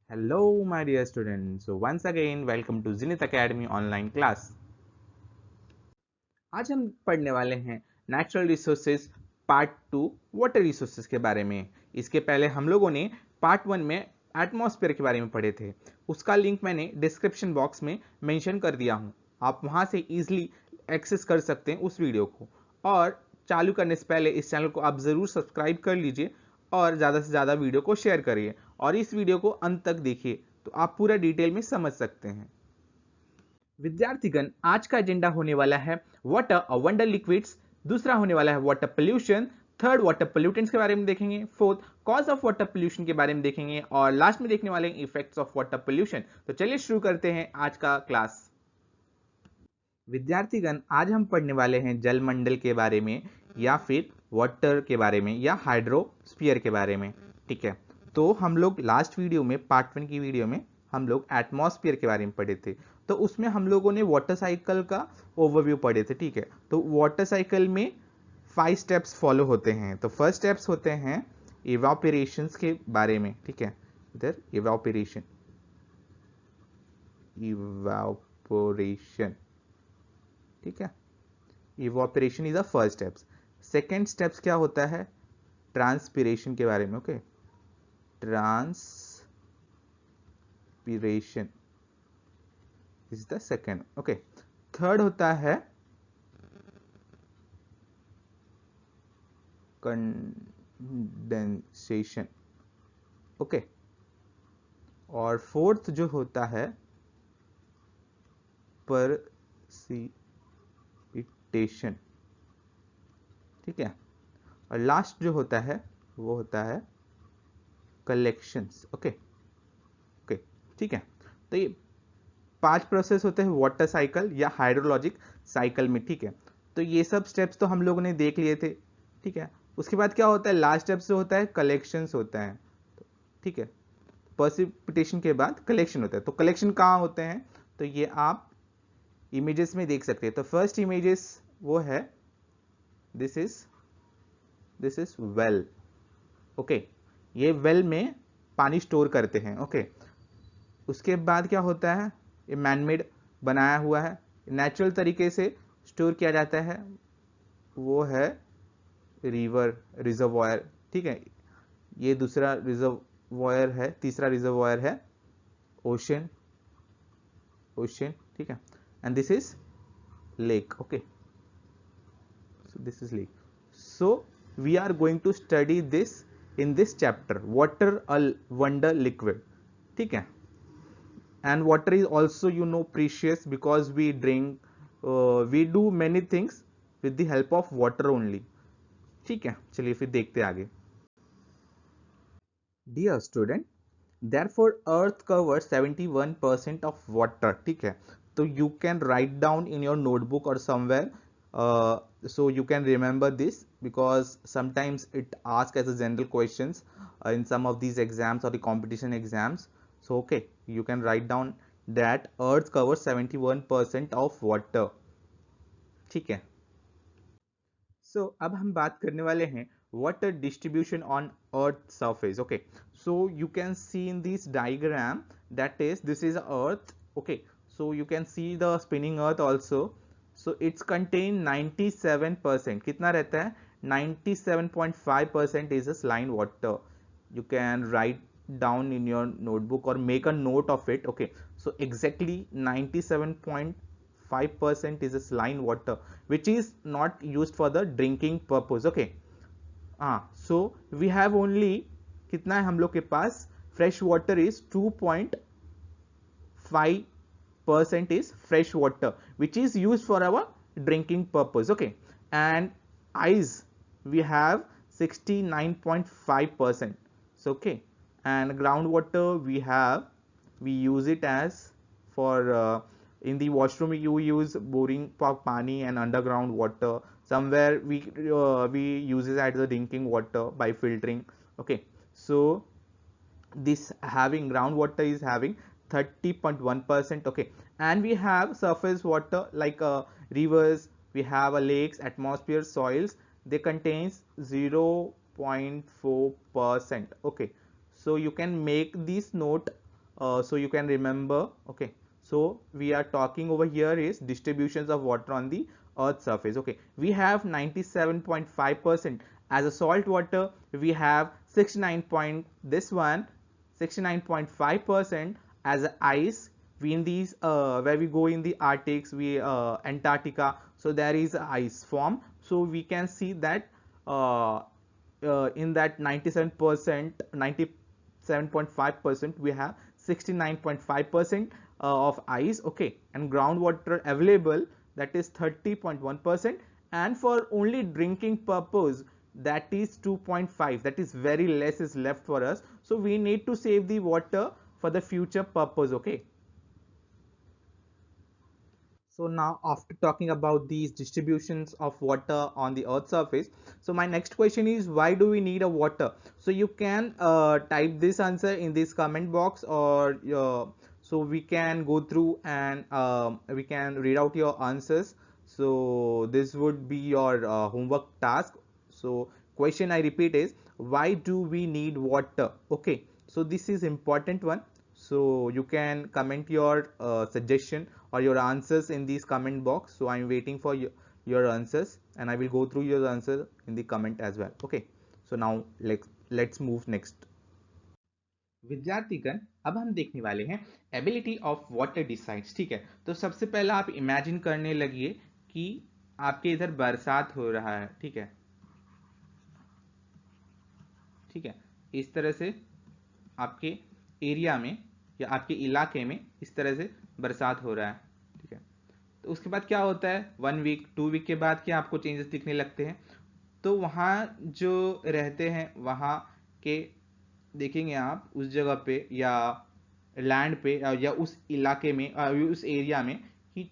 Hello, my dear students. So once again, welcome to Zenith Academy online class. आज हम पढ़ने वाले हैं natural resources part 2 water resources के बारे में। इसके पहले हम लोगों ने पार्ट 1 में एटमॉस्फेयर के बारे में पढ़े थे। उसका लिंक मैंने डिस्क्रिप्शन बॉक्स में मेंशन कर दिया हूँ। आप वहाँ से इजीली एक्सेस कर सकते हैं उस वीडियो को। और चालू करने से पहले इस चैनल को आप ज़रूर सब्सक्राइब कर लीजिए और ज़्यादा से ज़्यादा वीडियो को शेयर करिए और इस वीडियो को अंत तक देखिए तो आप पूरा डिटेल में समझ सकते हैं। विद्यार्थीगण, आज का एजेंडा होने वाला है वाटर और वंडर लिक्विड्स, दूसरा होने वाला है water pollution, third water pollutants के बारे में देखेंगे, fourth cause of water pollution के बारे में देखेंगे और लास्ट में देखने वाले इफेक्ट्स ऑफ वाटर पोल्यूशन। तो चलिए शुरू करते हैं आज का क्लास। विद्यार्थीगण, आज हम पढ़ने वाले हैं जलमंडल के बारे में या फिर वाटर के बारे में या हाइड्रोस्फीयर के बारे में। ठीक है, तो हम लोग लास्ट वीडियो में पार्ट 1 की वीडियो में हम लोग एटमॉस्फेयर के बारे में पढ़े थे। तो उसमें हम लोगों ने वाटर साइकिल का ओवरव्यू पढ़े थे। ठीक है, तो वाटर साइकिल में 5 स्टेप्स फॉलो होते हैं। तो फर्स्ट स्टेप्स होते हैं इवापोरेशंस के बारे में। ठीक है, इधर इवापोरेशन इवापोरेशन ठीक है, evaporation is the first steps. Second steps क्या होता है, ट्रांसपिरेशन के बारे में। Okay, transpiration is the second. Okay, third होता है कंडेंसेशन। ओके, और फोर्थ जो होता है परसिपिटेशन। ठीक है, और लास्ट जो होता है वो होता है कलेक्शंस। ओके ओके, ठीक है। तो ये 5 प्रोसेस होते हैं वाटर साइकिल या हाइड्रोलॉजिक साइकिल में। ठीक है, तो ये सब स्टेप्स तो हम लोगों ने देख लिए थे। ठीक है, उसके बाद क्या होता है, लास्ट स्टेप्स जो होता है कलेक्शंस होता है। ठीक है, पर्सिपिटेशन के बाद कलेक्शन होता है। तो कलेक्शन कहाँ होते हैं, तो ये आप इमेजेस में देख सकते हैं। तो फर्स्ट इमेजेस वो है, दिस इज वेल। ओके, ये वेल में पानी स्टोर करते हैं। ओके, उसके बाद क्या होता है, ये मैनमेड बनाया हुआ है, नेचुरल तरीके से स्टोर किया जाता है, वो है रिवर रिजर्वॉयर। ठीक है, ये दूसरा रिजर्वॉयर है, तीसरा रिजर्वॉयर है ओशन। ठीक है, and this is lake. Okay, so this is lake. So we are going to study this in this chapter, water a wonder liquid. ठीक है, and water is also precious because we drink, we do many things with the help of water only. ठीक है, चलिए फिर देखते हैं आगे। Dear student, therefore earth covers 71% of water. ठीक है, तो you can write down in your notebook or somewhere, so you can remember this because sometimes it asks as a general questions in some of these exams or the competition exams. So okay, you can write down that earth covers 71% of water. ठीक है, सो अब हम बात करने वाले हैं water distribution on earth surface. Okay, so you can see in this diagram, that is, this is earth. Okay, so you can see the spinning earth also. So it's contain 97%, कितना रहता है, 97.5% is a saline water. You can write down in your notebook or make a note of it. Okay, so exactly 97.5% is a saline water which is not used for the drinking purpose. Okay, so we have only, कितना है हम लोग के पास, fresh water is 2.5% is fresh water which is used for our drinking purpose. Okay, and ice we have 69.5%. So okay, and groundwater we use it as for, in the washroom you use boring for pani and underground water. Somewhere we use it as the drinking water by filtering. Okay, so this having groundwater is having 30.1%. Okay, and we have surface water like rivers, we have lakes, atmosphere, soils, they contains 0.4%. Okay, so you can make this note so you can remember. Okay, so we are talking over here is distributions of water on the earth's surface. Okay, we have 97.5% as a salt water, we have 69 point this one 69.5% as a ice. We in these where we go in the Arctics, we Antarctica, so there is a ice form. So we can see that in that 97%, 97.5% we have 69.5% of ice. Okay, and groundwater available, that is 30.1%, and for only drinking purpose, that is 2.5, that is very less is left for us. So we need to save the water for the future purpose. Okay, so now after talking about these distributions of water on the earth's surface, so my next question is, why do we need a water? So you can type this answer in this comment box, or so we can go through and we can read out your answers. So this would be your homework task. So question I repeat is, why do we need water? Okay, so this is important one. So you can comment your suggestion or your answers in this comment box. So I'm waiting for your answers, and I will go through your answer in the comment as well. Okay, so now let's move next. विद्यार्थीगण, अब हम देखने वाले हैं ability of water decides. ठीक है, तो सबसे पहला आप इमेजिन करने लगिए कि आपके इधर बरसात हो रहा है. ठीक है, ठीक है, इस तरह से आपके एरिया में या आपके इलाके में इस तरह से बरसात हो रहा है. ठीक है, तो उसके बाद क्या होता है, 1 वीक 2 वीक के बाद क्या आपको चेंजेस दिखने लगते हैं. तो वहाँ जो रहते हैं वहाँ के देखेंगे आप उस जगह पे या लैंड पे या उस इलाके में उस एरिया में कि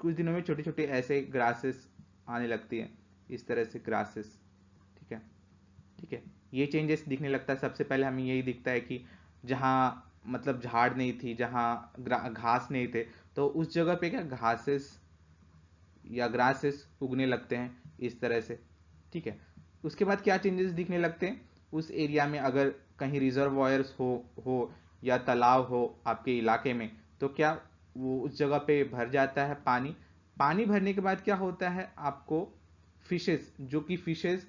कुछ दिनों में छोटे छोटे ऐसे ग्रासेस आने लगती है, इस तरह से ग्रासेस. ठीक है, ठीक है, ये चेंजेस दिखने लगता है. सबसे पहले हमें यही दिखता है कि जहाँ मतलब झाड़ नहीं थी, जहाँ घास नहीं थे, तो उस जगह पे क्या घासेस या ग्रासेस उगने लगते हैं इस तरह से. ठीक है, उसके बाद क्या चेंजेस दिखने लगते हैं उस एरिया में, अगर कहीं रिजर्वॉयर्स हो या तालाब हो आपके इलाके में, तो क्या वो उस जगह पे भर जाता है पानी. पानी भरने के बाद क्या होता है, आपको फिशेस, जो कि फिशेस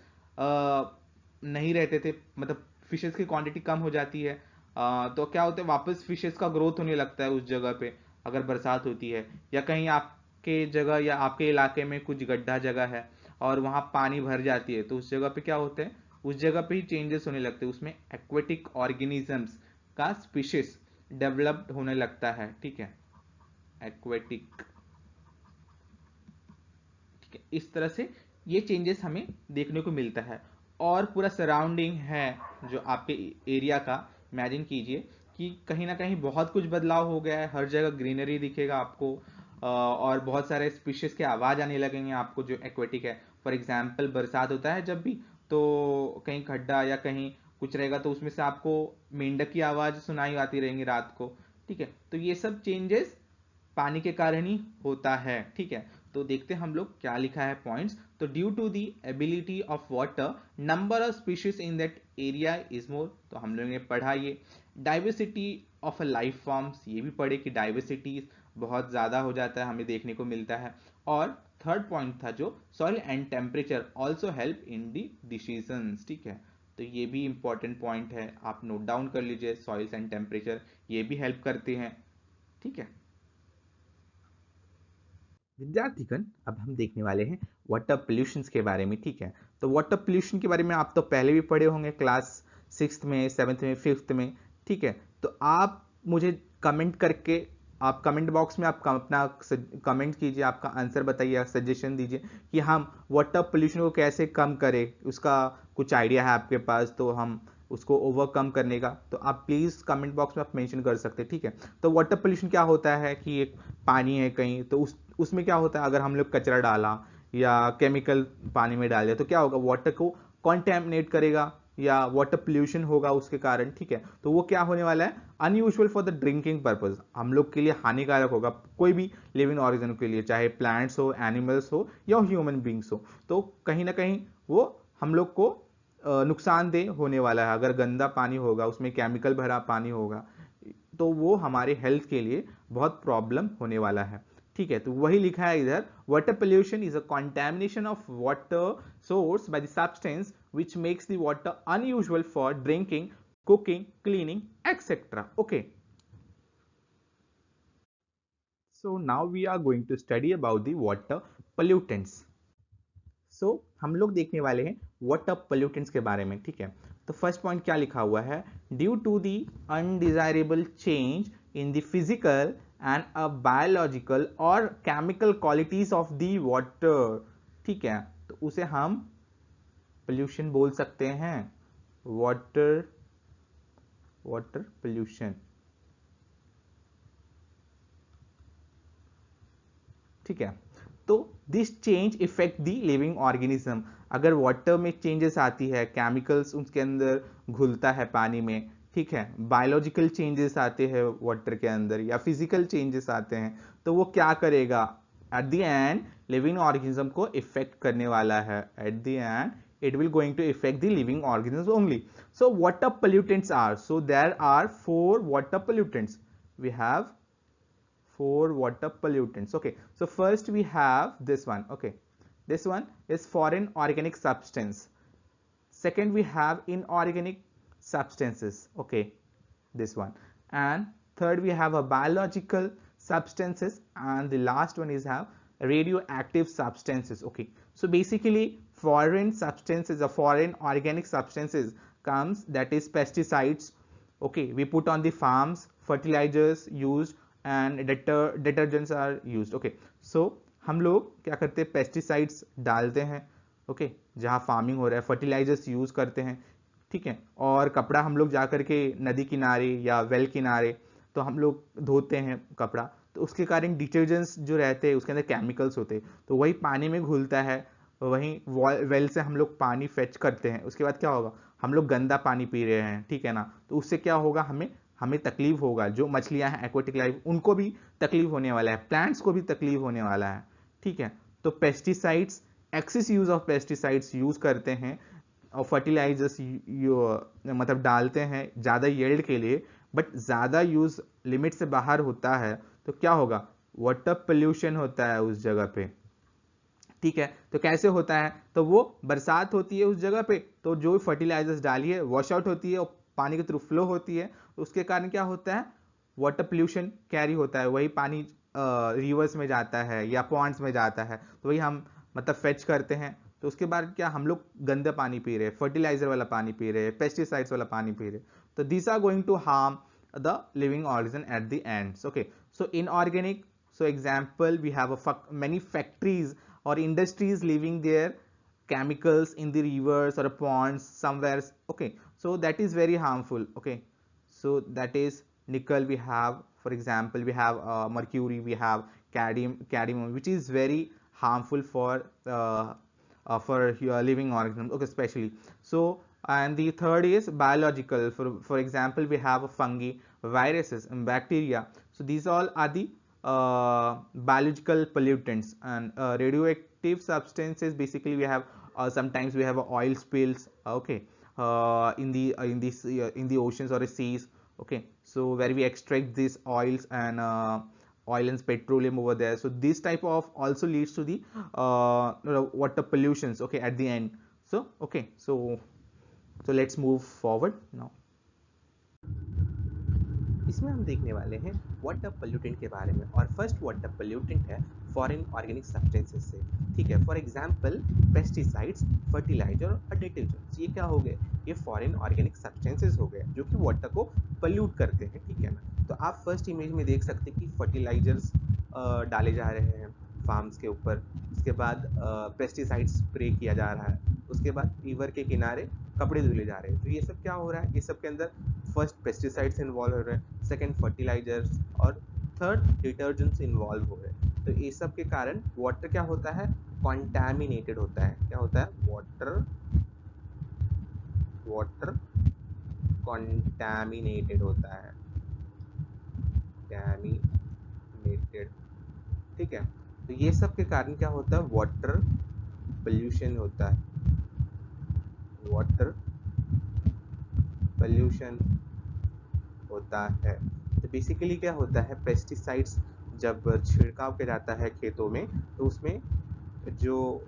नहीं रहते थे, मतलब फिशेस की क्वांटिटी कम हो जाती है, तो क्या होता है वापस फिशेस का ग्रोथ होने लगता है उस जगह पे अगर बरसात होती है. या कहीं आपके जगह या आपके इलाके में कुछ गड्ढा जगह है और वहाँ पानी भर जाती है, तो उस जगह पे क्या होते हैं, उस जगह पे ही चेंजेस होने लगते हैं, उसमें एक्वेटिक ऑर्गेनिजम्स का स्पीशीज डेवलप्ड होने लगता है. ठीक है, एक्वेटिक. ठीक है, इस तरह से ये चेंजेस हमें देखने को मिलता है. और पूरा सराउंडिंग है जो आपके एरिया का, इमेजिन कीजिए कि कहीं ना कहीं बहुत कुछ बदलाव हो गया है, हर जगह ग्रीनरी दिखेगा आपको, और बहुत सारे स्पीशीज के आवाज आने लगेंगे आपको जो एक्वेटिक है. फॉर एग्जाम्पल बरसात होता है जब भी, तो कहीं खड्डा या कहीं कुछ रहेगा तो उसमें से आपको मेंढक की आवाज सुनाई आती रहेंगी रात को. ठीक है, तो ये सब चेंजेस पानी के कारण ही होता है. ठीक है, तो देखते हैं हम लोग क्या लिखा है पॉइंट्स. तो due to the ability of water, number of species in that area is more. तो हम लोगों ने पढ़ा ये. Diversity of a life forms, ये भी पढ़े कि डाइवर्सिटी बहुत ज्यादा हो जाता है, हमें देखने को मिलता है. और थर्ड पॉइंट था जो soil and temperature also help in the decisions. ठीक है, तो ये भी इंपॉर्टेंट पॉइंट है, आप नोट डाउन कर लीजिए. सॉइल्स एंड टेम्परेचर ये भी हेल्प करते हैं. ठीक है विद्यार्थीगण, अब हम देखने वाले हैं वाटर पोल्यूशन के बारे में. ठीक है, तो वाटर पोल्यूशन के बारे में आप तो पहले भी पढ़े होंगे क्लास 6th में, 7th में, 5th में. ठीक है, तो आप मुझे कमेंट करके, आप कमेंट बॉक्स में आप अपना कमेंट कीजिए, आपका आंसर बताइए, सजेशन दीजिए कि हम वाटर पोल्यूशन को कैसे कम करें. उसका कुछ आइडिया है आपके पास तो हम उसको ओवरकम करने का, तो आप प्लीज़ कमेंट बॉक्स में आप मेंशन कर सकते हैं. ठीक है, तो वाटर पोल्यूशन क्या होता है कि एक पानी है कहीं, तो उसमें क्या होता है, अगर हम लोग कचरा डाला या केमिकल पानी में डाल दिया तो क्या होगा, वाटर को कॉन्टेमिनेट करेगा या वाटर पोल्यूशन होगा उसके कारण. ठीक है, तो वो क्या होने वाला है, unusual for the drinking purpose, हम लोग के लिए हानिकारक होगा, कोई भी लिविंग ऑर्गेनिज्म के लिए, चाहे प्लांट्स हो, एनिमल्स हो या ह्यूमन बींग्स हो. तो कहीं ना कहीं वो हम लोग को नुकसानदेह होने वाला है. अगर गंदा पानी होगा, उसमें केमिकल भरा पानी होगा, तो वो हमारे हेल्थ के लिए बहुत प्रॉब्लम होने वाला है। ठीक है, तो वही लिखा है इधर, water pollution is a contamination of water source by the substance which makes the water unusual for drinking, cooking, cleaning, etc. Okay. So now we are going to study about the water pollutants. So हम लोग देखने वाले हैं water pollutants के बारे में, ठीक है। तो फर्स्ट पॉइंट क्या लिखा हुआ है, due to the undesirable change in the physical and a biological और chemical qualities of the water, ठीक है, तो उसे हम पोल्यूशन बोल सकते हैं, वाटर पोल्यूशन, ठीक है। तो this change effect the living organism, अगर वाटर में चेंजेस आती है, केमिकल्स उसके अंदर घुलता है पानी में, ठीक है, बायोलॉजिकल चेंजेस आते हैं वाटर के अंदर या फिजिकल चेंजेस आते हैं, तो वो क्या करेगा, at the end living organism को इफेक्ट करने वाला है, at the end it will going to affect the living organisms only. So water pollutants are, so there are 4 water pollutants. We have 4 water pollutants. Okay, so first we have this one. Okay, this one is foreign organic substance. Second we have inorganic substances. Okay, this one, and third we have a biological substances, and the last one is have radioactive substances. Okay, so basically foreign substances or foreign organic substances comes, that is pesticides. Okay, we put on the farms, fertilizers used and detergents are used. Okay, so हम लोग क्या करते हैं, pesticides डालते हैं, okay, जहाँ farming हो रहा है, फर्टिलाइजर्स यूज करते हैं, ठीक है, और कपड़ा हम लोग जा करके नदी किनारे या वेल किनारे तो हम लोग धोते हैं कपड़ा, तो उसके कारण डिटर्जेंट्स जो रहते हैं उसके अंदर केमिकल्स होते हैं, तो वही पानी में घुलता है, वहीं वेल से हम लोग पानी फेच करते हैं, उसके बाद क्या होगा, हम लोग गंदा पानी पी रहे हैं, ठीक है ना, तो उससे क्या होगा, हमें तकलीफ होगा, जो मछलियां हैं एक्वेटिक लाइफ उनको भी तकलीफ होने वाला है, प्लांट्स को भी तकलीफ होने वाला है, ठीक है। तो pesticides, excess use of pesticides use करते हैं और फर्टिलाइजर्स मतलब डालते हैं ज़्यादा यील्ड के लिए, बट ज़्यादा यूज लिमिट से बाहर होता है, तो क्या होगा, वाटर पोल्यूशन होता है उस जगह पे, ठीक है। तो कैसे होता है, तो वो बरसात होती है उस जगह पे, तो जो फर्टिलाइजर्स डाली है वॉश आउट होती है और पानी के थ्रू फ्लो होती है, उसके कारण क्या होता है, वाटर पोल्यूशन कैरी होता है, वही पानी रिवर्स में जाता है या पॉन्ड्स में जाता है, तो वही हम मतलब फेच करते हैं, तो उसके बाद क्या हम लोग गंदा पानी पी रहे हैं, फर्टिलाइजर वाला पानी पी रहे हैं, पेस्टिसाइड्स वाला पानी पी रहे हैं, तो this are going to harm the living organism at the ends. Okay, so inorganic, so example we have many factories or industries leaving their chemicals in the rivers or ponds somewhere. Okay, so that is very harmful. Okay, so that is nickel, we have for example we have mercury, we have cadmium, which is very harmful for your living organisms. Okay, especially so. And the third is biological, for example we have fungi, viruses and bacteria, so these all are the biological pollutants. And radioactive substances, basically we have sometimes we have oil spills, okay, in the oceans or seas, okay, so where we extract these oils and oil and petroleum over there, so this type of also leads to the water pollutions, okay, at the end. So okay, so let's move forward now. इसमें हम देखने वाले हैं water pollutant के बारे में, और first water pollutant है फॉरेन ऑर्गेनिक सब्सटेंसेस से, ठीक है। फॉर एग्जांपल पेस्टिसाइड्स, फर्टिलाइजर और डिटर्जेंट्स, ये क्या हो गए, ये फॉरेन ऑर्गेनिक सब्सटेंसेस हो गए जो कि वाटर को पोल्यूट करते हैं, ठीक है ना। तो आप फर्स्ट इमेज में देख सकते हैं कि फर्टिलाइजर्स डाले जा रहे हैं फार्म्स के ऊपर, उसके बाद पेस्टिसाइड्स स्प्रे किया जा रहा है, उसके बाद रिवर के किनारे कपड़े धुले जा रहे हैं, तो ये सब क्या हो रहा है, ये सब के अंदर फर्स्ट पेस्टिसाइड्स इन्वॉल्व हो रहे हैं, सेकंड फर्टिलाइजर्स और थर्ड डिटर्जेंट्स इन्वॉल्व हो रहे हैं, तो ये सब के कारण वाटर क्या होता है, कॉन्टैमिनेटेड होता है, क्या होता है, वाटर कॉन्टैमिनेटेड होता है, कॉन्टैमिनेटेड, ठीक है। तो ये सब के कारण क्या होता है, वाटर पोल्यूशन होता है, वाटर पोल्यूशन होता है। तो बेसिकली क्या होता है, पेस्टिसाइड्स जब छिड़काव किया जाता है खेतों में, तो उसमें जो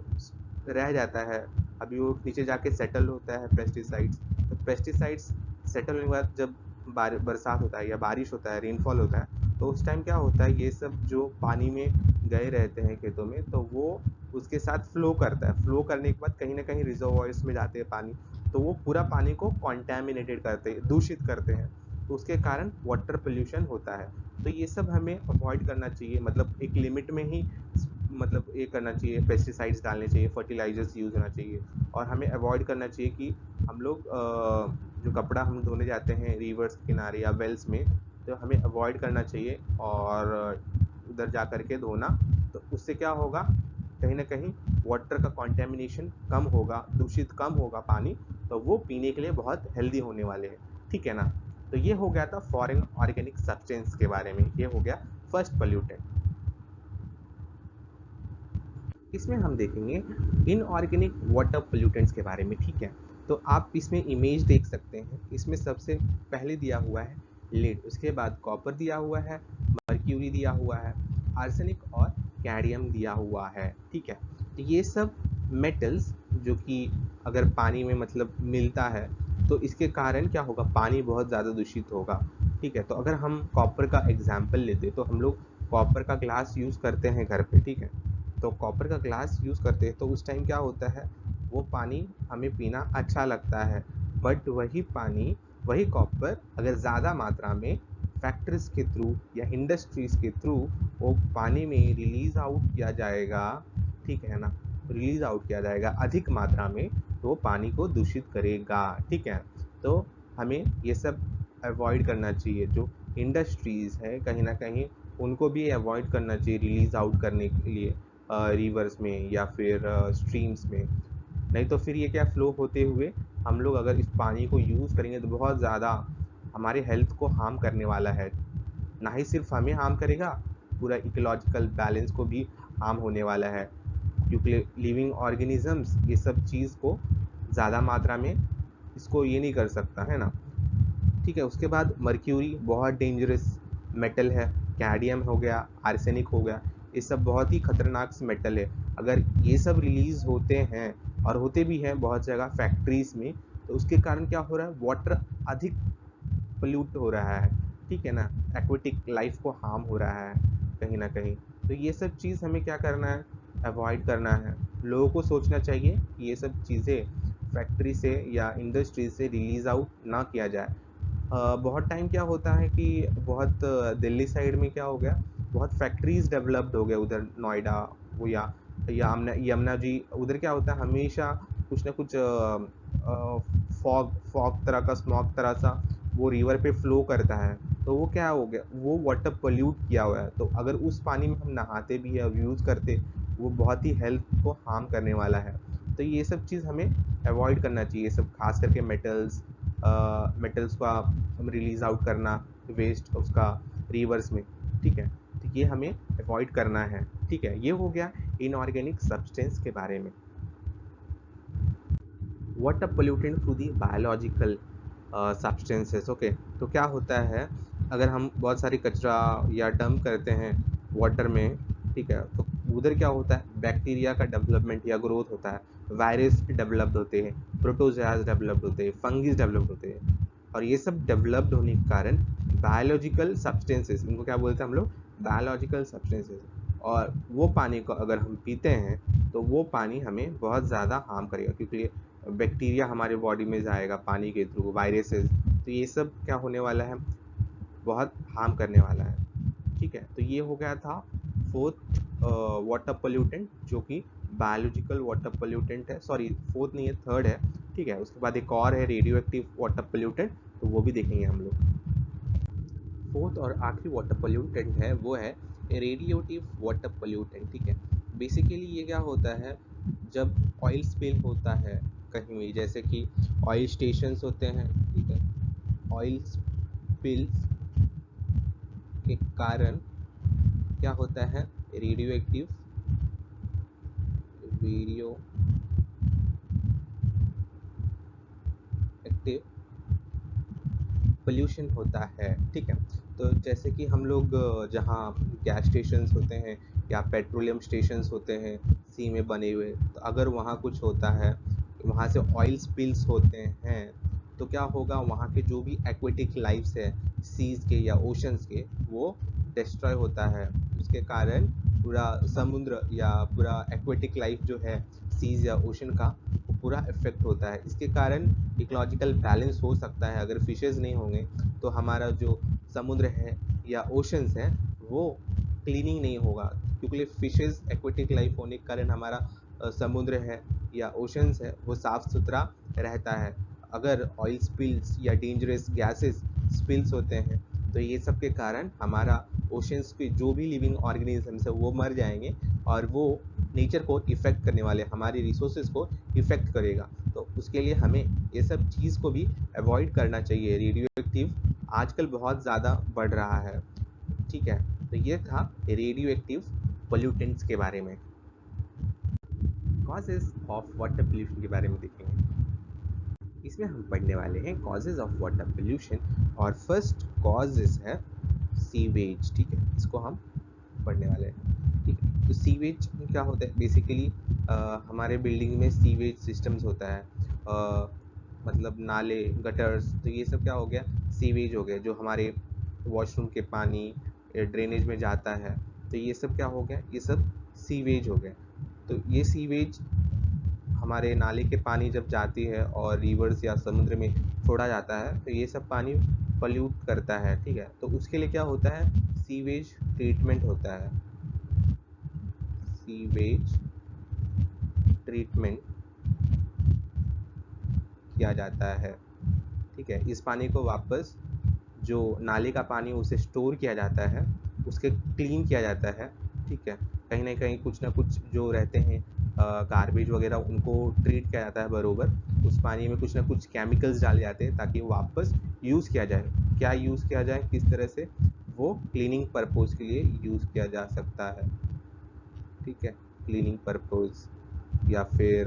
रह जाता है, अभी वो नीचे जाके सेटल होता है पेस्टिसाइड्स। तो पेस्टिसाइड्स सेटल होने के बाद जब बरसात होता है या बारिश होता है, रेनफॉल होता है, तो उस टाइम क्या होता है, ये सब जो पानी में गए रहते हैं खेतों में, तो वो उसके साथ फ्लो करता है। फ्लो करने के बाद कहीं ना कहीं रिजर्वॉयर्स में जाते हैं पानी, तो वो पूरा पानी को कॉन्टैमिनेटेड करते हैं, दूषित करते हैं। तो उसके कारण वाटर पोल्यूशन होता है। तो ये सब हमें अवॉइड करना चाहिए, मतलब एक लिमिट में ही, मतलब ये करना चाहिए, पेस्टिसाइड्स डालने चाहिए, फर्टिलाइजर्स यूज़ होना चाहिए। और हमें अवॉइड करना चाहिए कि हम लोग जो कपड़ा हम धोने जाते हैं रिवर्स के किनारे या वेल्स में, तो हमें अवॉइड करना चाहिए और उधर जा कर के धोना। तो उससे क्या होगा, कहीं ना कहीं वाटर का कॉन्टेमिनेशन कम होगा, दूषित कम होगा पानी, तो वो पीने के लिए बहुत हेल्दी होने वाले हैं, ठीक है ना। तो ये हो गया था फॉरेन ऑर्गेनिक सब्सटेंस के बारे में, ये हो गया फर्स्ट पोल्यूटेंट। इसमें हम देखेंगे इनऑर्गेनिक वाटर पोल्यूटेंट्स के बारे में, ठीक है। तो आप इसमें इमेज देख सकते हैं, इसमें सबसे पहले दिया हुआ है लेड, उसके बाद कॉपर दिया हुआ है, मर्क्यूरी दिया हुआ है, आर्सेनिक और कैडमियम दिया हुआ है, ठीक है। तो ये सब मेटल्स जो कि अगर पानी में मतलब मिलता है, तो इसके कारण क्या होगा, पानी बहुत ज़्यादा दूषित होगा, ठीक है। तो अगर हम कॉपर का एग्जाम्पल लेते, तो हम लोग कॉपर का ग्लास यूज़ करते हैं घर पे, ठीक है। तो कॉपर का ग्लास यूज़ करते हैं, तो उस टाइम क्या होता है, वो पानी हमें पीना अच्छा लगता है। बट वही पानी, वही कॉपर अगर ज़्यादा मात्रा में फैक्ट्रीज के थ्रू या इंडस्ट्रीज़ के थ्रू वो पानी में रिलीज़ आउट किया जाएगा, ठीक है ना, रिलीज़ आउट किया जाएगा अधिक मात्रा में, तो वो पानी को दूषित करेगा, ठीक है। तो हमें ये सब अवॉइड करना चाहिए। जो इंडस्ट्रीज़ है कहीं ना कहीं उनको भी अवॉइड करना चाहिए रिलीज़ आउट करने के लिए रिवर्स में या फिर स्ट्रीम्स में। नहीं तो फिर ये क्या, फ्लो होते हुए हम लोग अगर इस पानी को यूज़ करेंगे तो बहुत ज़्यादा हमारे हेल्थ को हार्म करने वाला है। ना ही सिर्फ हमें हार्म करेगा, पूरा इकोलॉजिकल बैलेंस को भी हार्म होने वाला है, क्योंकि लिविंग ऑर्गेनिजम्स ये सब चीज़ को ज़्यादा मात्रा में इसको ये नहीं कर सकता है ना, ठीक है। उसके बाद मर्क्यूरी बहुत डेंजरस मेटल है, कैडमियम हो गया, आर्सेनिक हो गया, ये सब बहुत ही खतरनाक मेटल है। अगर ये सब रिलीज होते हैं और होते भी हैं बहुत जगह फैक्ट्रीज में, तो उसके कारण क्या हो रहा है, वाटर अधिक पोल्यूट हो रहा है, ठीक है ना, एक्वेटिक लाइफ को हार्म हो रहा है कहीं ना कहीं। तो ये सब चीज़ हमें क्या करना है, अवॉइड करना है। लोगों को सोचना चाहिए कि ये सब चीज़ें फैक्ट्री से या इंडस्ट्री से रिलीज आउट ना किया जाए। बहुत टाइम क्या होता है कि बहुत दिल्ली साइड में क्या हो गया, बहुत फैक्ट्रीज डेवलप्ड हो गए उधर नोएडा, वो या यमुना जी, उधर क्या होता है हमेशा कुछ ना कुछ फॉग फॉग तरह का, स्मॉग तरह सा वो रिवर पे फ्लो करता है। तो वो क्या हो गया, वो वाटर पोल्यूट किया हुआ है। तो अगर उस पानी में हम नहाते भी है और यूज़ करते, वो बहुत ही हेल्थ को हार्म करने वाला है। तो ये सब चीज़ हमें अवॉइड करना चाहिए, सब खास करके मेटल्स का रिलीज आउट करना, वेस्ट उसका रिवर्स में, ठीक है। तो ये हमें अवॉइड करना है, ठीक है। ये हो गया इनऑर्गेनिक सब्सटेंस के बारे में। Water pollutant through the biological substances, okay. तो क्या होता है, अगर हम बहुत सारी कचरा या डंप करते हैं वाटर में, ठीक है, तो उधर क्या होता है, बैक्टीरिया का डेवलपमेंट या ग्रोथ होता है, वायरस डेवलप्ड होते हैं, प्रोटोजोआज डेवलप्ड होते हैं, फंगिस डेवलप्ड होते हैं। और ये सब डेवलप्ड होने के कारण बायोलॉजिकल सब्सटेंसेस, इनको क्या बोलते हैं हम लोग, बायोलॉजिकल सब्सटेंसेस। और वो पानी को अगर हम पीते हैं, तो वो पानी हमें बहुत ज़्यादा हार्म करेगा, क्योंकि बैक्टीरिया हमारे बॉडी में जाएगा पानी के थ्रू, वायरसेस, तो ये सब क्या होने वाला है, बहुत हार्म करने वाला है, ठीक है। तो ये हो गया था फोर्थ वाटर पोल्यूटेंट, जो कि बायोलॉजिकल वाटर पोल्यूटेंट है, सॉरी फोर्थ नहीं है, थर्ड है, ठीक है। उसके बाद एक और है रेडियो एक्टिव वाटर पोल्यूटेंट, तो वो भी देखेंगे हम लोग। फोर्थ और आखिरी वाटर पोल्यूटेंट है, वो है रेडियोटिव वाटर पोल्यूटेंट, ठीक है। बेसिकली ये क्या होता है, जब ऑयल स्पिल होता है कहीं भी, जैसे कि ऑयल स्टेशंस होते हैं, ठीक है, ऑयल स्पिल्स के कारण क्या होता है, रेडियो एक्टिव पोल्यूशन होता है, ठीक है। तो जैसे कि हम लोग जहाँ गैस स्टेशंस होते हैं या पेट्रोलियम स्टेशंस होते हैं सी में बने हुए, तो अगर वहाँ कुछ होता है, वहाँ से ऑयल स्पिल्स होते हैं, तो क्या होगा, वहाँ के जो भी एक्वेटिक लाइफ्स है सीज के या ओशंस के, वो डिस्ट्रॉय होता है। उसके कारण पूरा समुद्र या पूरा एक्वेटिक लाइफ जो है सीज या ओशन का, वो पूरा इफेक्ट होता है। इसके कारण इकोलॉजिकल बैलेंस हो सकता है। अगर फिशेज नहीं होंगे तो हमारा जो समुद्र है या ओशंस है वो क्लीनिंग नहीं होगा, क्योंकि फिशेज एक्वेटिक लाइफ होने के कारण हमारा समुद्र है या ओशंस है वो साफ सुथरा रहता है। अगर ऑयल स्पिल्स या डेंजरस गैसेस स्पिल्स होते हैं तो ये सब के कारण हमारा ओशंस के जो भी लिविंग ऑर्गेनिजम्स है वो मर जाएंगे, और वो नेचर को इफेक्ट करने वाले, हमारे रिसोर्सेज को इफेक्ट करेगा। तो उसके लिए हमें ये सब चीज़ को भी अवॉइड करना चाहिए। रेडियो एक्टिव आजकल बहुत ज़्यादा बढ़ रहा है, ठीक है। तो ये था रेडियो एक्टिव पोल्यूटेंट्स के बारे में। कॉजेज ऑफ वाटर पोल्यूशन के बारे में देखेंगे। इसमें हम पढ़ने वाले हैं कॉजेज ऑफ वाटर पोल्यूशन, और फर्स्ट कॉजेज है सीवेज, ठीक है, इसको हम पढ़ने वाले हैं, ठीक है। तो सीवेज क्या होता है बेसिकली, हमारे बिल्डिंग में सीवेज सिस्टम्स होता है, मतलब नाले, गटर्स, तो ये सब क्या हो गया, सीवेज हो गया, जो हमारे वॉशरूम के पानी ड्रेनेज में जाता है, तो ये सब क्या हो गया, ये सब सीवेज हो गया। तो ये सीवेज हमारे नाले के पानी जब जाती है और रिवर्स या समुद्र में छोड़ा जाता है, तो ये सब पानी पल्यूट करता है, ठीक है। तो उसके लिए क्या होता है, सीवेज ट्रीटमेंट होता है, सीवेज ट्रीटमेंट किया जाता है, ठीक है। इस पानी को वापस जो नाले का पानी उसे स्टोर किया जाता है, उसके क्लीन किया जाता है, ठीक है। कहीं ना कहीं कुछ ना कुछ जो रहते हैं गार्बेज वगैरह, उनको ट्रीट किया जाता है बरोबर। उस पानी में कुछ ना कुछ केमिकल्स डाले जाते हैं ताकि वापस यूज़ किया जाए। क्या यूज़ किया जाए, किस तरह से, वो क्लीनिंग पर्पज़ के लिए यूज़ किया जा सकता है, ठीक है। क्लीनिंग पर्पज़ या फिर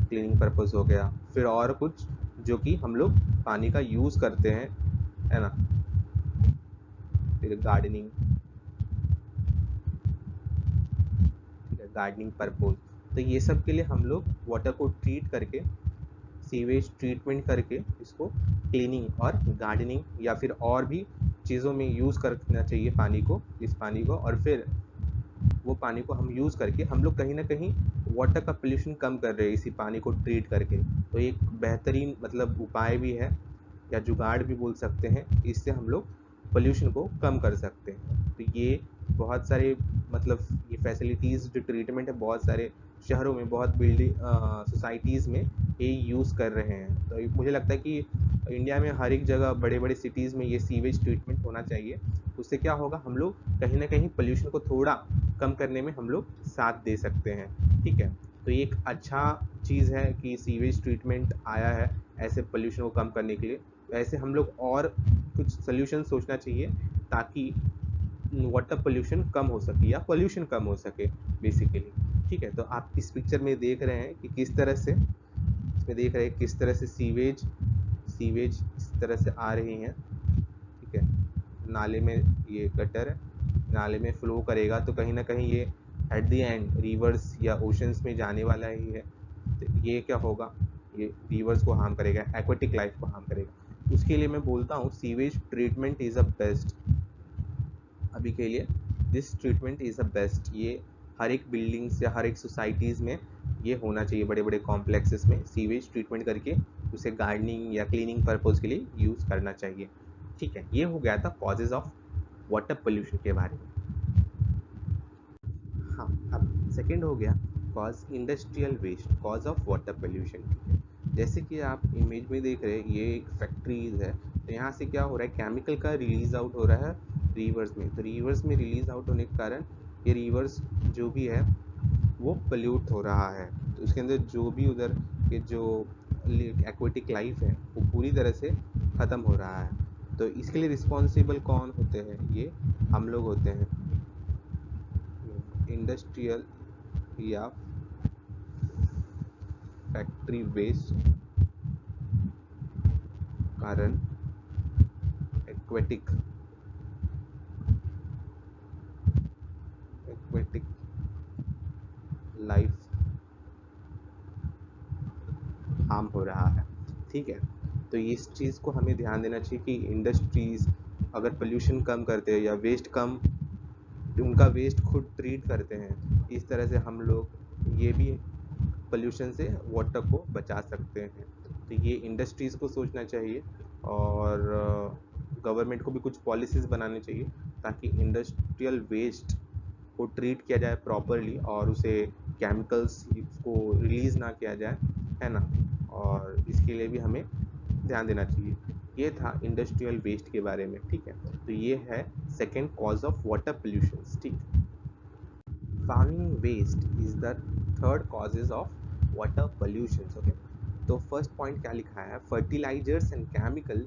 क्लीनिंग पर्पज़ हो गया, फिर और कुछ जो कि हम लोग पानी का यूज़ करते हैं, है ना। फिर गार्डनिंग, ठीक है, गार्डनिंग पर्पज़। तो ये सब के लिए हम लोग वाटर को ट्रीट करके, सीवेज ट्रीटमेंट करके, इसको क्लीनिंग और गार्डनिंग या फिर और भी चीज़ों में यूज़ करना चाहिए पानी को, इस पानी को। और फिर वो पानी को हम यूज़ करके हम लोग कहीं ना कहीं वाटर का पोल्यूशन कम कर रहे हैं इसी पानी को ट्रीट करके। तो एक बेहतरीन मतलब उपाय भी है, या जुगाड़ भी बोल सकते हैं। इससे हम लोग पोल्यूशन को कम कर सकते हैं। तो ये बहुत सारे मतलब ये फैसिलिटीज़ जो ट्रीटमेंट है, बहुत सारे शहरों में, बहुत बिल्डिंग सोसाइटीज़ में ये यूज़ कर रहे हैं। तो मुझे लगता है कि इंडिया में हर एक जगह, बड़े बड़े सिटीज़ में ये सीवेज ट्रीटमेंट होना चाहिए। उससे क्या होगा, हम लोग कहीं ना कहीं पोल्यूशन को थोड़ा कम करने में हम लोग साथ दे सकते हैं, ठीक है। तो ये एक अच्छा चीज़ है कि सीवेज ट्रीटमेंट आया है ऐसे पोल्यूशन को कम करने के लिए। वैसे हम लोग और कुछ सोल्यूशन सोचना चाहिए ताकि वाटर पोल्यूशन कम हो सके या पोल्यूशन कम हो सके बेसिकली, ठीक है। तो आप इस पिक्चर में देख रहे हैं कि किस तरह से, इसमें देख रहे हैं किस तरह से सीवेज सीवेज इस तरह से आ रही हैं, ठीक है। नाले में ये गटर है, नाले में फ्लो करेगा तो कहीं ना कहीं ये एट द एंड रिवर्स या ओशंस में जाने वाला ही है। तो ये क्या होगा, ये रिवर्स को हार्म करेगा, एक्वेटिक लाइफ को हार्म करेगा। उसके लिए मैं बोलता हूँ sewage treatment is a best अभी के लिए। This treatment is a best. ये हर एक बिल्डिंग्स या हर एक सोसाइटीज़ में ये होना चाहिए, बड़े बड़े कॉम्प्लेक्सेस में सीवेज ट्रीटमेंट करके उसे गार्डनिंग या क्लीनिंग पर्पज़ के लिए यूज़ करना चाहिए, ठीक है। ये हो गया था कॉजेज ऑफ वाटर पोल्यूशन के बारे में। हाँ, अब सेकेंड हो गया cause industrial waste, cause of water pollution, ठीक है। जैसे कि आप इमेज में देख रहे हैं, ये एक फैक्ट्रीज है, तो यहाँ से क्या हो रहा है, केमिकल का रिलीज आउट हो रहा है रिवर्स में। तो रिवर्स में रिलीज आउट होने के कारण ये रिवर्स जो भी है वो पोल्यूट हो रहा है। तो उसके अंदर जो भी उधर के जो एक्वेटिक लाइफ है वो पूरी तरह से ख़त्म हो रहा है। तो इसके लिए रिस्पॉन्सिबल कौन होते हैं, ये हम लोग होते हैं, इंडस्ट्रियल या फैक्ट्री वेस्ट कारण एक्वेटिक लाइफ हार्म हो रहा है, ठीक है। तो इस चीज़ को हमें ध्यान देना चाहिए कि इंडस्ट्रीज अगर पोल्यूशन कम करते हैं या वेस्ट कम, उनका वेस्ट खुद ट्रीट करते हैं, इस तरह से हम लोग ये भी पोल्यूशन से वाटर को बचा सकते हैं। तो ये इंडस्ट्रीज़ को सोचना चाहिए और गवर्नमेंट को भी कुछ पॉलिसीज़ बनानी चाहिए ताकि इंडस्ट्रियल वेस्ट को ट्रीट किया जाए प्रॉपरली और उसे केमिकल्स को रिलीज़ ना किया जाए, है ना। और इसके लिए भी हमें ध्यान देना चाहिए। ये था इंडस्ट्रियल वेस्ट के बारे में, ठीक है। तो ये है second cause of water pollution, ठीक। Farming waste is the third causes of water pollution, okay. तो फर्स्ट पॉइंट क्या लिखा है, fertilisers and chemical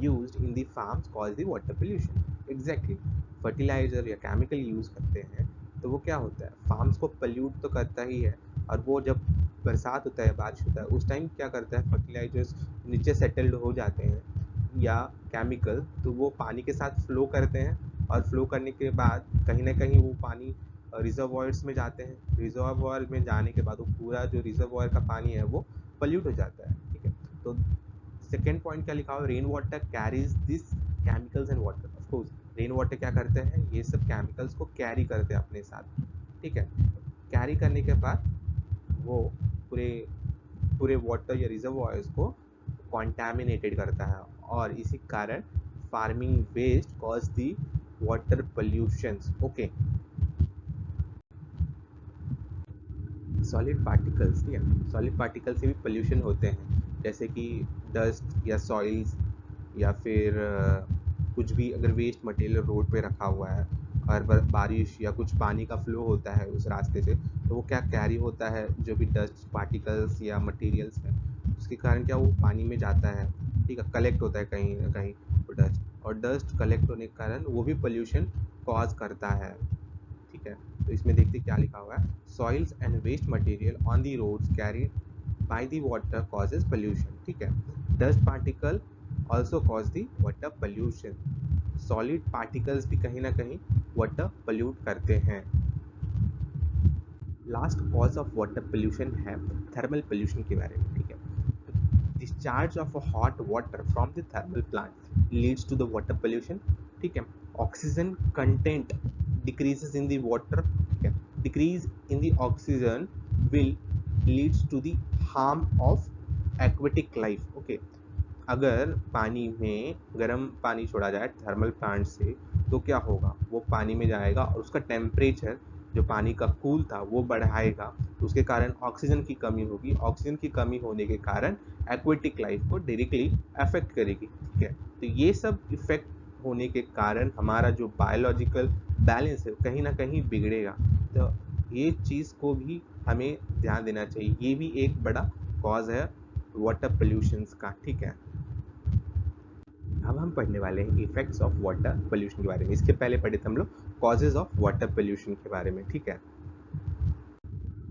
used in the farms cause the water pollution. Exactly, fertiliser या केमिकल यूज करते हैं तो वो क्या होता है, फार्म्स को पोल्यूट तो करता ही है। और वो जब बरसात होता है, बारिश होता है, उस टाइम क्या करता है, फर्टिलाइजर्स नीचे सेटल्ड हो जाते हैं या केमिकल, तो वो पानी के साथ फ्लो करते हैं और फ्लो करने के बाद कहीं ना कहीं वो पानी रिजर्वॉयर्स में जाते हैं। रिजर्वॉयर में जाने के बाद वो पूरा जो रिजर्वॉयर का पानी है वो पोल्यूट हो जाता है, ठीक है। तो सेकेंड पॉइंट क्या लिखा हुआ, rain water carries this chemicals and water. Of course rain water क्या करते हैं, ये सब केमिकल्स को कैरी करते हैं अपने साथ, ठीक है। कैरी करने के बाद वो पूरे पूरे वाटर या रिजर्वॉयर्स को कॉन्टैमिनेटेड करता है और इसी कारण farming waste cause the water pollutions, okay. Solid particles, ठीक है, सॉलिड पार्टिकल से भी पोल्यूशन होते हैं, जैसे कि डस्ट या सॉइल्स या फिर कुछ भी अगर वेस्ट मटेरियल रोड पे रखा हुआ है और बारिश या कुछ पानी का फ्लो होता है उस रास्ते से, तो वो क्या कैरी होता है, जो भी डस्ट पार्टिकल्स या मटेरियल्स है उसके कारण क्या वो पानी में जाता है, ठीक है, कलेक्ट होता है कहीं ना कहीं डस्ट, और डस्ट कलेक्ट होने के कारण वो भी पोल्यूशन कॉज करता है, ठीक है। तो इसमें देखते क्या लिखा हुआ है, soils and waste material on the roads carried by the water causes pollution, ठीक है। Dust particle also cause the water pollution. Solid particles भी कहीं ना कहीं वाटर पोल्यूट करते हैं। Last cause of water pollution है थर्मल पोल्यूशन के बारे में, ठीक है। Discharge of hot water from the thermal plant leads to the water pollution, ठीक है। Oxygen content decreases in the water, okay. Decrease in the oxygen will leads to the harm of aquatic life, okay. अगर पानी में गर्म पानी छोड़ा जाए thermal plant से तो क्या होगा, वो पानी में जाएगा और उसका टेम्परेचर जो पानी का कूल था वो बढ़ाएगा, उसके कारण ऑक्सीजन की कमी होगी। ऑक्सीजन की कमी होने के कारण एक्वेटिक लाइफ को डायरेक्टली अफेक्ट करेगी, ठीक है। तो ये सब इफेक्ट होने के कारण हमारा जो बायोलॉजिकल बैलेंस है कहीं ना कहीं बिगड़ेगा। तो ये चीज़ को भी हमें ध्यान देना चाहिए, ये भी एक बड़ा कॉज है वाटर पोल्यूशन का, ठीक है। अब हम पढ़ने वाले हैं इफेक्ट्स ऑफ वाटर पोल्यूशन के बारे में। इसके पहले पढ़े थे हम लोग कॉजेज ऑफ वाटर पोल्यूशन के बारे में, ठीक है।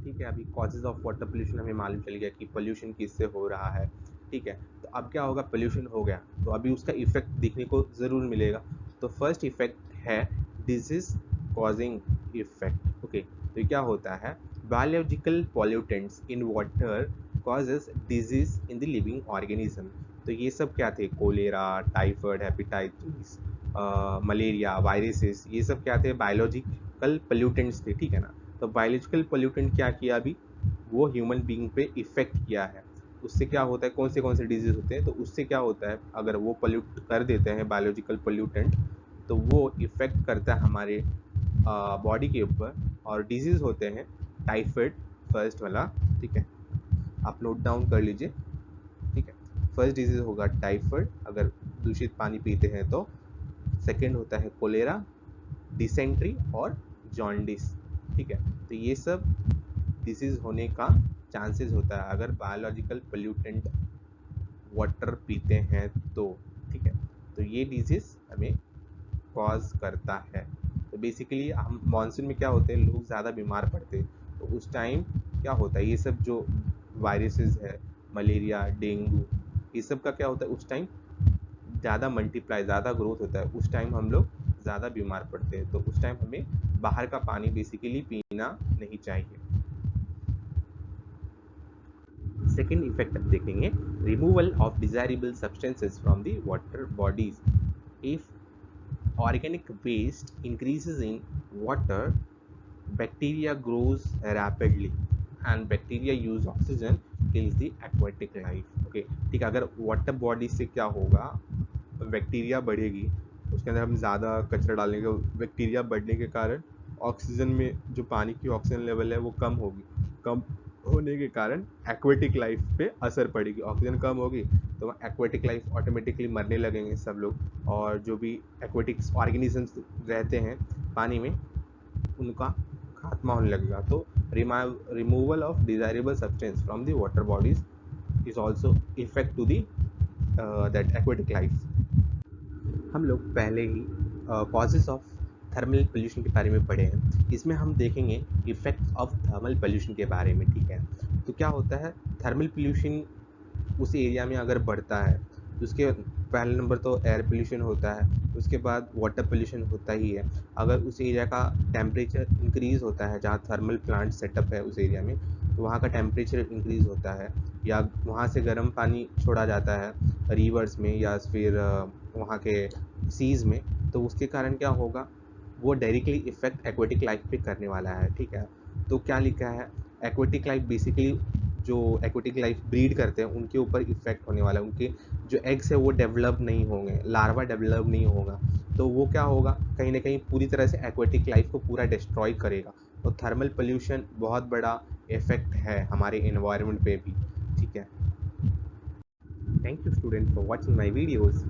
ठीक है, अभी कॉजेज ऑफ वाटर पोल्यूशन हमें मालूम चल गया कि पोल्यूशन किससे हो रहा है, ठीक है। तो अब क्या होगा, पोल्यूशन हो गया तो अभी उसका इफेक्ट दिखने को ज़रूर मिलेगा। तो फर्स्ट इफेक्ट है डिजीज कॉजिंग इफेक्ट, ओके। तो क्या होता है, biological pollutants in water causes disease in the living organism. तो ये सब क्या थे, cholera, typhoid, hepatitis, malaria, viruses, ये सब क्या थे, बायोलॉजिकल पोल्यूटेंट्स थे, ठीक है ना। तो बायोलॉजिकल पोल्यूटेंट क्या किया, अभी वो ह्यूमन बीइंग पे इफेक्ट किया है। उससे क्या होता है, कौन से डिजीज होते हैं, तो उससे क्या होता है, अगर वो पोल्यूट कर देते हैं बायोलॉजिकल पोल्यूटेंट तो वो इफेक्ट करता है हमारे बॉडी के ऊपर, और डिजीज होते हैं टाइफाइड फर्स्ट वाला, ठीक है, आप नोट डाउन कर लीजिए, ठीक है। फर्स्ट डिजीज होगा टाइफाइड अगर दूषित पानी पीते हैं तो। सेकेंड होता है कोलेरा, डिसेंट्री और जॉन्डिस, ठीक है। तो ये सब डिसीज होने का चांसेस होता है अगर बायोलॉजिकल पोल्यूटेंट वाटर पीते हैं तो, ठीक है। तो ये डिजीज हमें कॉज करता है। तो बेसिकली हम मानसून में क्या होते हैं, लोग ज़्यादा बीमार पड़ते हैं, तो उस टाइम क्या होता है, ये सब जो वायरसेस है, मलेरिया, डेंगू, ये सब का क्या होता है उस टाइम ज़्यादा मल्टीप्लाई, ज़्यादा ग्रोथ होता है, उस टाइम हम लोग ज़्यादा बीमार पड़ते हैं। तो उस टाइम हमें बाहर का पानी बेसिकली पीना नहीं चाहिए। सेकेंड इफेक्ट अब देखेंगे, removal of desirable substances from the water bodies. If organic waste increases in water, bacteria grows rapidly and bacteria use oxygen, kills the aquatic life। Okay ठीक है, अगर वाटर बॉडी से क्या होगा, बैक्टीरिया बढ़ेगी, उसके अंदर हम ज़्यादा कचरा डालेंगे, बैक्टीरिया बढ़ने के कारण ऑक्सीजन में जो पानी की ऑक्सीजन लेवल है वो कम होगी, कम होने के कारण एक्वेटिक लाइफ पे असर पड़ेगी। ऑक्सीजन कम होगी तो एक्वेटिक लाइफ ऑटोमेटिकली मरने लगेंगे सब लोग, और जो भी एक्वेटिक ऑर्गेनिजम्स रहते हैं पानी में उनका खात्मा होने लगेगा। तो removal of desirable substance from the water bodies is also effect to the that aquatic life. हम लोग पहले ही कॉजेज ऑफ थर्मल पोल्यूशन के बारे में पढ़े हैं, इसमें हम देखेंगे इफेक्ट ऑफ थर्मल पोल्यूशन के बारे में। ठीक है, तो क्या होता है, थर्मल पोल्यूशन उस एरिया में अगर बढ़ता है तो उसके पहले नंबर तो एयर पोल्यूशन होता है, उसके बाद वाटर पोल्यूशन होता ही है। अगर उस एरिया का टेम्परेचर इंक्रीज़ होता है, जहाँ थर्मल प्लांट सेटअप है उस एरिया में, तो वहाँ का टेम्परेचर इंक्रीज़ होता है, या वहाँ से गर्म पानी छोड़ा जाता है रिवर्स में या फिर वहाँ के सीज़ में, तो उसके कारण क्या होगा, वो डायरेक्टली इफेक्ट एक्वेटिक लाइफ पे करने वाला है। ठीक है, तो क्या लिखा है, एक्वेटिक लाइफ बेसिकली जो एक्वेटिक लाइफ ब्रीड करते हैं उनके ऊपर इफेक्ट होने वाला है, उनके जो एग्स है वो डेवलप नहीं होंगे, लार्वा डेवलप नहीं होगा, तो वो क्या होगा, कहीं ना कहीं पूरी तरह से एक्वेटिक लाइफ को पूरा डिस्ट्रॉय करेगा। तो थर्मल पोल्यूशन बहुत बड़ा इफेक्ट है हमारे एनवायरनमेंट पे भी। ठीक है, thank you student for watching my videos.